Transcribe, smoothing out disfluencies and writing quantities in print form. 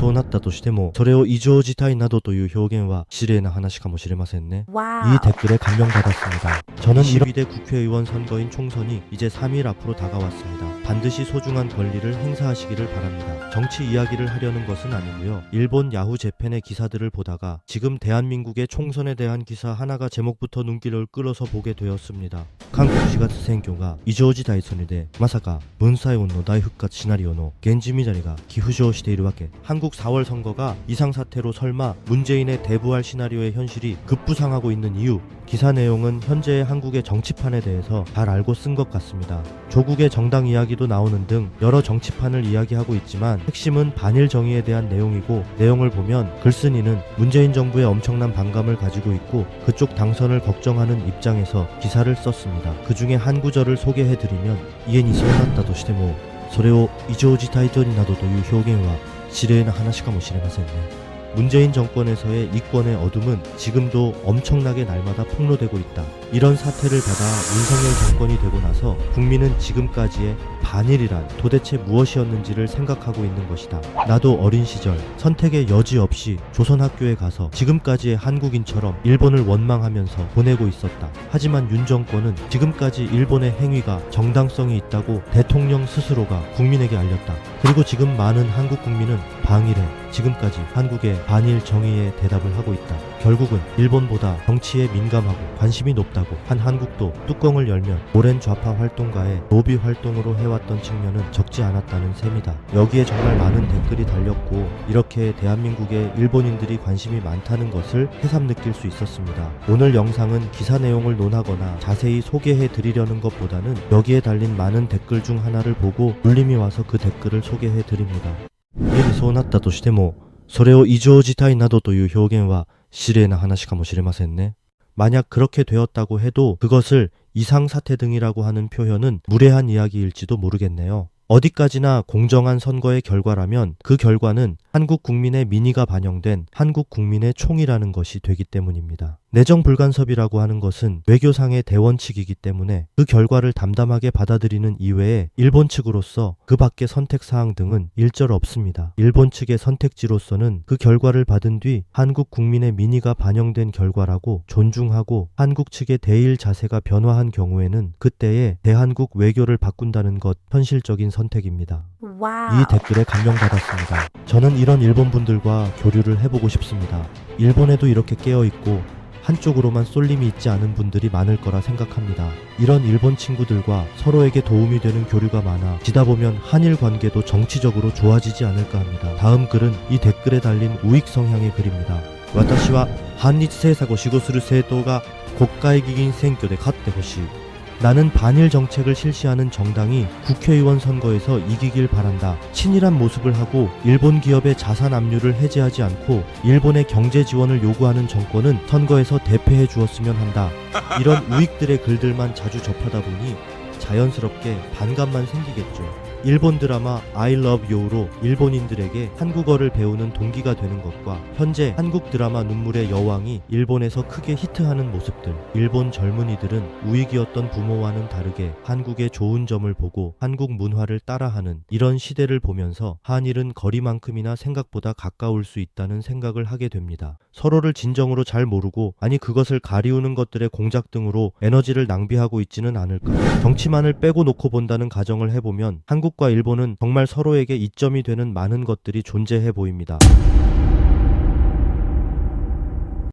そうなったとしてもそれを異常事態などという表現は失礼な話かもしれませんね。이 댓글에 감명받았습니다. 저는 22대 국회의원 선거인 총선이 이제 3일 앞으로 다가왔습니다. 반드시 소중한 권리를 행사하시기를 바랍니다. 정치 이야기를 하려는 것은 아니고요. 일본 야후 재팬의 기사들을 보다가 지금 대한민국의 총선에 대한 기사 하나가 제목부터 눈길을 끌어서 보게 되었습니다. 한국 4月選挙が異常事態それでまさか文在寅の大復活シナリオの現地ミザリが浮上しているわけ. 한국 4월 선거가 이상사태로 설마 문재인의 대부활 시나리오의 현실이 급부상하고 있는 이유. 기사 내용은 현재의 한국의 정치판에 대해서 잘 알고 쓴 것 같습니다. 조국의 정당 이야기도 나오는 등 여러 정치판을 이야기하고 있지만 핵심은 반일 정의에 대한 내용이고, 내용을 보면 글쓴이는 문재인 정부의 엄청난 반감을 가지고 있고 그쪽 당선을 걱정하는 입장에서 기사를 썼습니다. 그 중에 한 구절을 소개해드리면 家にそうなったとしてもそれを異常事態取りなどという表現は失礼な話かもしれませんね. 문재인 정권에서의 이권의 어둠은 지금도 엄청나게 날마다 폭로되고 있다. 이런 사태를 받아 윤석열 정권이 되고 나서 국민은 지금까지의 반일이란 도대체 무엇이었는지를 생각하고 있는 것이다. 나도 어린 시절 선택의 여지 없이 조선학교에 가서 지금까지의 한국인처럼 일본을 원망하면서 보내고 있었다. 하지만 윤 정권은 지금까지 일본의 행위가 정당성이 있다고 대통령 스스로가 국민에게 알렸다. 그리고 지금 많은 한국 국민은 방일해 지금까지 한국의 반일 정의에 대답을 하고 있다. 결국은 일본보다 정치에 민감하고 관심이 높다고 한 한국도 뚜껑을 열면 오랜 좌파 활동가의 로비 활동으로 해왔던 측면은 적지 않았다는 셈이다. 여기에 정말 많은 댓글이 달렸고 이렇게 대한민국에 일본인들이 관심이 많다는 것을 새삼 느낄 수 있었습니다. 오늘 영상은 기사 내용을 논하거나 자세히 소개해 드리려는 것보다는 여기에 달린 많은 댓글 중 하나를 보고 울림이 와서 그 댓글을 소개해 드립니다. 家にそうなったとしてもそれを異常事態などという表現は失礼な話かもしれませんね. 만약 그렇게 되었다고 해도 그것을 이상사태 등이라고 하는 표현은 무례한 이야기일지도 모르겠네요. 어디까지나 공정한 선거의 결과라면 그 결과는 한국 국민의 민의가 반영된 한국 국민의 총이라는 것이 되기 때문입니다. 내정 불간섭이라고 하는 것은 외교상의 대원칙이기 때문에 그 결과를 담담하게 받아들이는 이외에 일본 측으로서 그 밖의 선택사항 등은 일절 없습니다. 일본 측의 선택지로서는 그 결과를 받은 뒤 한국 국민의 민의가 반영된 결과라고 존중하고 한국 측의 대일 자세가 변화한 경우에는 그때에 대한국 외교를 바꾼다는 것 현실적인 선택입니다. 이 댓글에 감명받았습니다. 저는 이런 일본 분들과 교류를 해보고 싶습니다. 일본에도 이렇게 깨어있고 한쪽으로만 쏠림이 있지 않은 분들이 많을 거라 생각합니다. 이런 일본 친구들과 서로에게 도움이 되는 교류가 많아 지다 보면 한일 관계도 정치적으로 좋아지지 않을까 합니다. 다음 글은 이 댓글에 달린 우익 성향의 글입니다. 私は反日政策を支持する政党が国会議員選挙で勝ってほしい. 나는 반일 정책을 실시하는 정당이 국회의원 선거에서 이기길 바란다. 친일한 모습을 하고 일본 기업의 자산 압류를 해제하지 않고 일본의 경제 지원을 요구하는 정권은 선거에서 대패해 주었으면 한다. 이런 우익들의 글들만 자주 접하다 보니 자연스럽게 반감만 생기겠죠. 일본 드라마 I Love You로 일본인들에게 한국어를 배우는 동기가 되는 것과 현재 한국 드라마 눈물의 여왕이 일본에서 크게 히트하는 모습들, 일본 젊은이들은 우익이었던 부모와는 다르게 한국의 좋은 점을 보고 한국 문화를 따라하는 이런 시대를 보면서 한일은 거리만큼이나 생각보다 가까울 수 있다는 생각을 하게 됩니다. 서로를 진정으로 잘 모르고 아니 그것을 가리우는 것들의 공작 등으로 에너지를 낭비하고 있지는 않을까. 정치만을 빼고 놓고 본다는 가정을 해보면 한국과 일본은 정말 서로에게 이점이 되는 많은 것들이 존재해 보입니다.